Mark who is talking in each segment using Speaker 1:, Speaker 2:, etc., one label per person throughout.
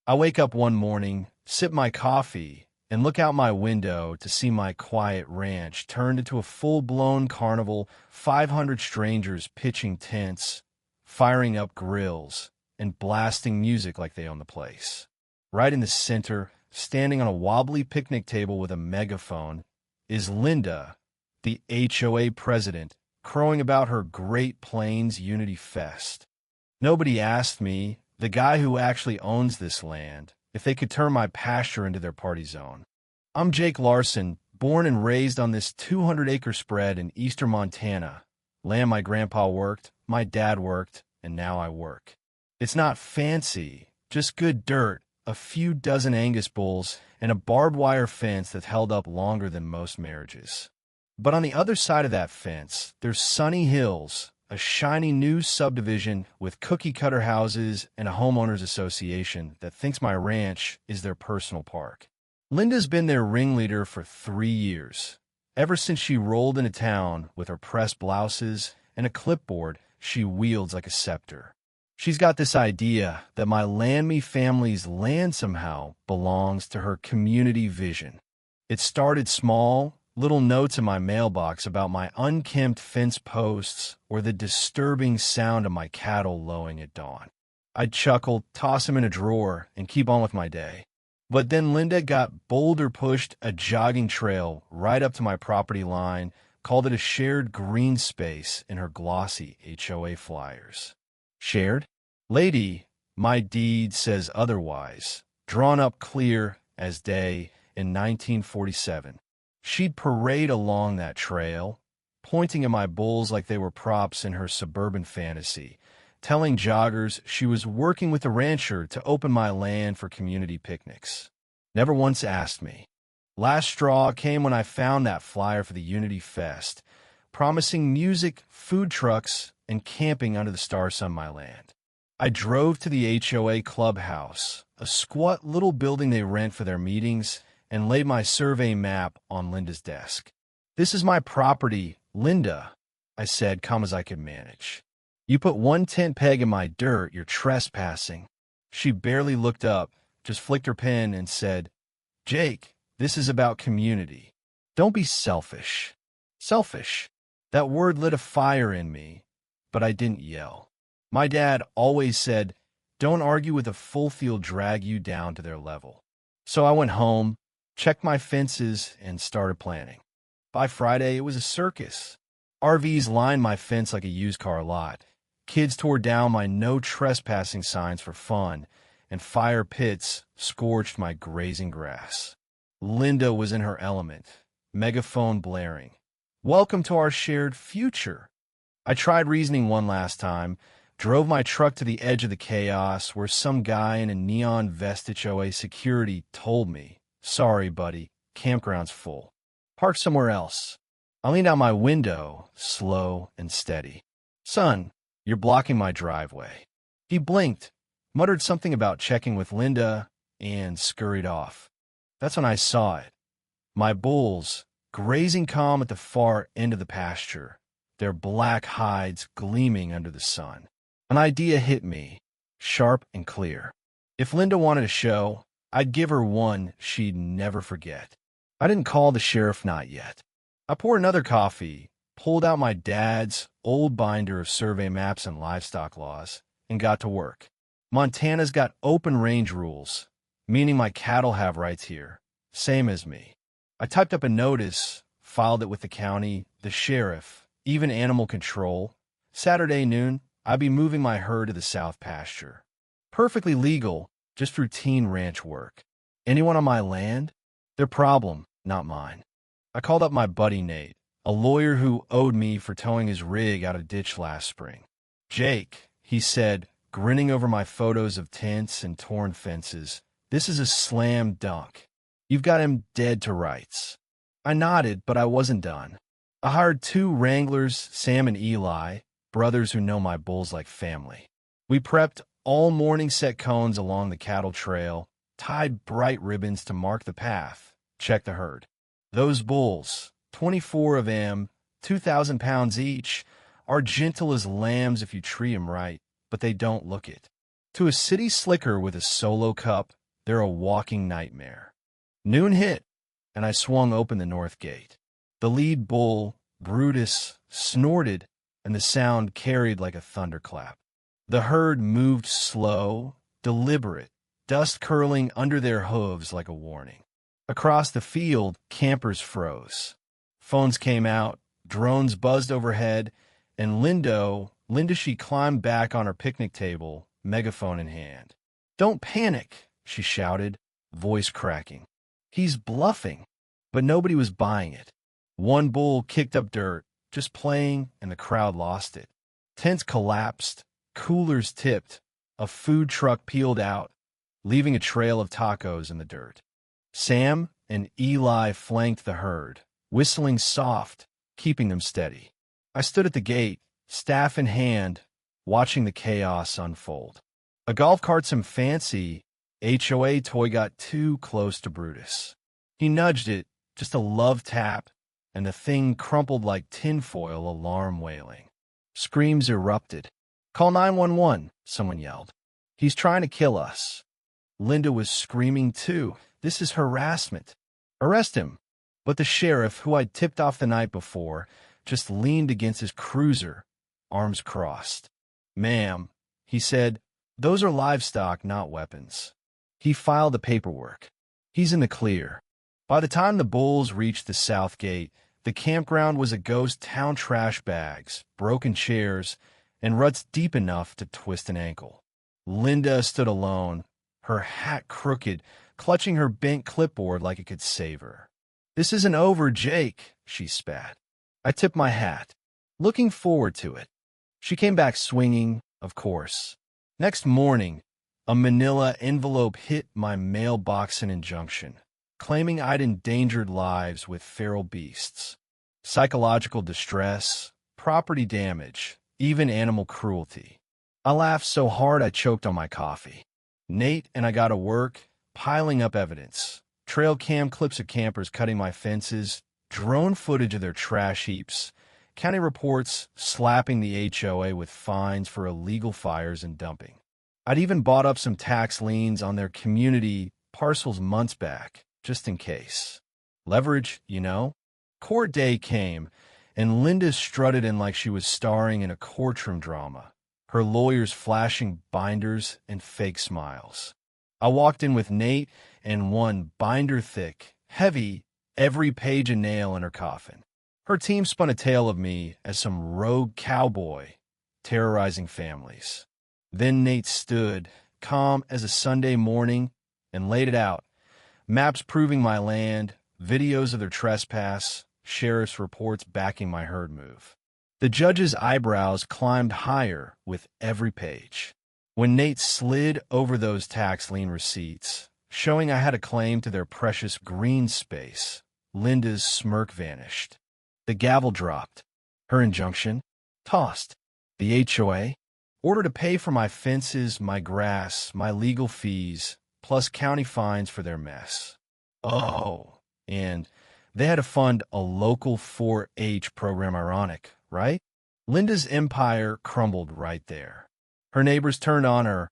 Speaker 1: I wake up one morning, sip my coffee, and look out my window to see my quiet ranch turned into a full-blown carnival, 500 strangers pitching tents, firing up grills, and blasting music like they own the place. Right in the center, standing on a wobbly picnic table with a megaphone, is Linda, the HOA president, crowing about her Great Plains Unity Fest. Nobody asked me, the guy who actually owns this land, if they could turn my pasture into their party zone. I'm Jake Larson, born and raised on this 200-acre spread in eastern Montana. Land my grandpa worked, my dad worked, and now I work. It's not fancy, just good dirt, a few dozen Angus bulls, and a barbed wire fence that held up longer than most marriages. But on the other side of that fence, there's Sunny Hills, a shiny new subdivision with cookie-cutter houses and a homeowners association that thinks my ranch is their personal park. Linda's been their ringleader for 3 years. Ever since she rolled into town with her pressed blouses and a clipboard she wields like a scepter. She's got this idea that my land-me family's land somehow belongs to her community vision. It started small, little notes in my mailbox about my unkempt fence posts or the disturbing sound of my cattle lowing at dawn. I'd chuckle, toss them in a drawer, and keep on with my day. But then Linda got pushed a jogging trail right up to my property line, called it a shared green space in her glossy HOA flyers. Shared? Lady, my deed says otherwise, drawn up clear as day in 1947. She'd parade along that trail, pointing at my bulls like they were props in her suburban fantasy, telling joggers she was working with a rancher to open my land for community picnics. Never once asked me. Last straw came when I found that flyer for the Unity Fest, promising music, food trucks, and camping under the stars on my land. I drove to the HOA clubhouse, a squat little building they rent for their meetings, and laid my survey map on Linda's desk. "This is my property, Linda," I said, calm as I could manage. "You put one tent peg in my dirt, you're trespassing." She barely looked up, just flicked her pen and said, "Jake, this is about community. Don't be selfish." Selfish. That word lit a fire in me, but I didn't yell. My dad always said, don't argue with a full field drag you down to their level. So I went home, checked my fences, and started planning. By Friday, it was a circus. RVs lined my fence like a used car lot. Kids tore down my no trespassing signs for fun, and fire pits scorched my grazing grass. Linda was in her element, megaphone blaring. "Welcome to our shared future." I tried reasoning one last time, drove my truck to the edge of the chaos where some guy in a neon vest HOA security told me, "Sorry, buddy, campground's full. Park somewhere else." I leaned out my window, slow and steady. "Son, you're blocking my driveway." He blinked, muttered something about checking with Linda, and scurried off. That's when I saw it. My bulls, grazing calm at the far end of the pasture, their black hides gleaming under the sun. An idea hit me, sharp and clear. If Linda wanted a show, I'd give her one she'd never forget. I didn't call the sheriff, not yet. I poured another coffee, pulled out my dad's old binder of survey maps and livestock laws, and got to work. Montana's got open range rules, meaning my cattle have rights here, same as me. I typed up a notice, filed it with the county, the sheriff, even animal control. Saturday noon, I'd be moving my herd to the south pasture. Perfectly legal, just routine ranch work. Anyone on my land? Their problem, not mine. I called up my buddy Nate, a lawyer who owed me for towing his rig out of ditch last spring. "Jake," he said, grinning over my photos of tents and torn fences, "this is a slam dunk. You've got him dead to rights." I nodded, but I wasn't done. I hired 2 wranglers, Sam and Eli, brothers who know my bulls like family. We prepped all morning, set cones along the cattle trail, tied bright ribbons to mark the path, checked the herd. Those bulls, 24 of them, 2,000 pounds each, are gentle as lambs if you treat them right, but they don't look it. To a city slicker with a solo cup, they're a walking nightmare. Noon hit, and I swung open the north gate. The lead bull, Brutus, snorted, and the sound carried like a thunderclap. The herd moved slow, deliberate, dust curling under their hooves like a warning. Across the field, campers froze. Phones came out, drones buzzed overhead, and Linda, she climbed back on her picnic table, megaphone in hand. "Don't panic," she shouted, voice cracking. "He's bluffing." But nobody was buying it. One bull kicked up dirt, just playing, and the crowd lost it. Tents collapsed, coolers tipped, a food truck peeled out, leaving a trail of tacos in the dirt. Sam and Eli flanked the herd, whistling soft, keeping them steady. I stood at the gate, staff in hand, watching the chaos unfold. A golf cart some fancy HOA toy got too close to Brutus. He nudged it, just a love tap, and the thing crumpled like tinfoil, alarm wailing. Screams erupted. "Call 911, someone yelled. "He's trying to kill us." Linda was screaming too. "This is harassment. Arrest him." But the sheriff, who I'd tipped off the night before, just leaned against his cruiser, arms crossed. "Ma'am," he said, "those are livestock, not weapons." He filed the paperwork. He's in the clear. By the time the bulls reached the south gate, the campground was a ghost town: trash bags, broken chairs, and ruts deep enough to twist an ankle. Linda stood alone, her hat crooked, clutching her bent clipboard like it could save her. "This isn't over, Jake," she spat. I tipped my hat, looking forward to it. She came back swinging, of course. Next morning, a manila envelope hit my mailbox, an injunction, claiming I'd endangered lives with feral beasts. Psychological distress, property damage, even animal cruelty. I laughed so hard I choked on my coffee. Nate and I got to work, piling up evidence. Trail cam clips of campers cutting my fences, drone footage of their trash heaps, county reports slapping the HOA with fines for illegal fires and dumping. I'd even bought up some tax liens on their community parcels months back, just in case. Leverage, you know? Court day came, and Linda strutted in like she was starring in a courtroom drama, her lawyers flashing binders and fake smiles. I walked in with Nate and one binder-thick, heavy, every page a nail in her coffin. Her team spun a tale of me as some rogue cowboy terrorizing families. Then Nate stood, calm as a Sunday morning, and laid it out. Maps proving my land, videos of their trespass, sheriff's reports backing my herd move. The judge's eyebrows climbed higher with every page. When Nate slid over those tax lien receipts, showing I had a claim to their precious green space, Linda's smirk vanished. The gavel dropped. Her injunction? Tossed. The HOA? Order to pay for my fences, my grass, my legal fees, plus county fines for their mess. Oh, and they had to fund a local 4-H program. Ironic, right? Linda's empire crumbled right there. Her neighbors turned on her,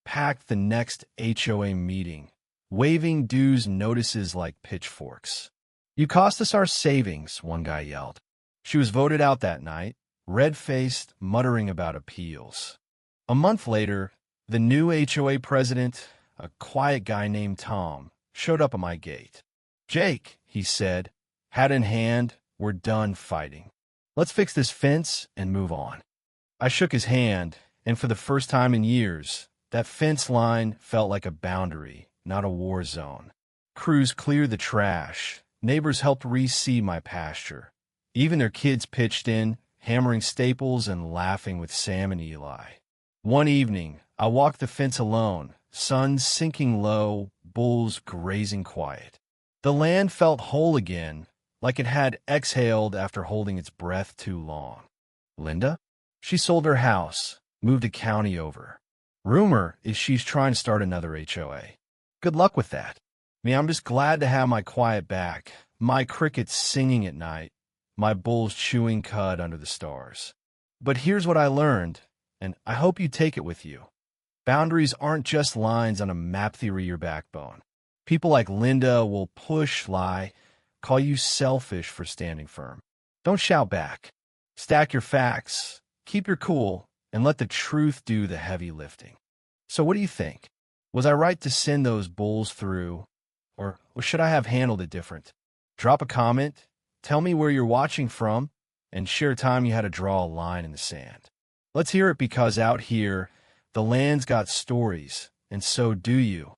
Speaker 1: packed the next HOA meeting, waving dues notices like pitchforks. "You cost us our savings," one guy yelled. She was voted out that night, red-faced, muttering about appeals. A month later, the new HOA president, a quiet guy named Tom, showed up at my gate. "Jake," he said, hat in hand, "we're done fighting. Let's fix this fence and move on." I shook his hand, and for the first time in years, that fence line felt like a boundary, not a war zone. Crews cleared the trash. Neighbors helped reseed my pasture. Even their kids pitched in, hammering staples and laughing with Sam and Eli. One evening, I walked the fence alone, sun sinking low, bulls grazing quiet. The land felt whole again, like it had exhaled after holding its breath too long. Linda? She sold her house, moved a county over. Rumor is she's trying to start another HOA. Good luck with that. I'm just glad to have my quiet back, my crickets singing at night, my bulls chewing cud under the stars. But here's what I learned, and I hope you take it with you. Boundaries aren't just lines on a map theory your backbone. People like Linda will push, lie, call you selfish for standing firm. Don't shout back. Stack your facts, keep your cool, and let the truth do the heavy lifting. So what do you think? Was I right to send those bulls through, or should I have handled it different? Drop a comment, tell me where you're watching from, and share a time you had to draw a line in the sand. Let's hear it, because out here, the land's got stories, and so do you.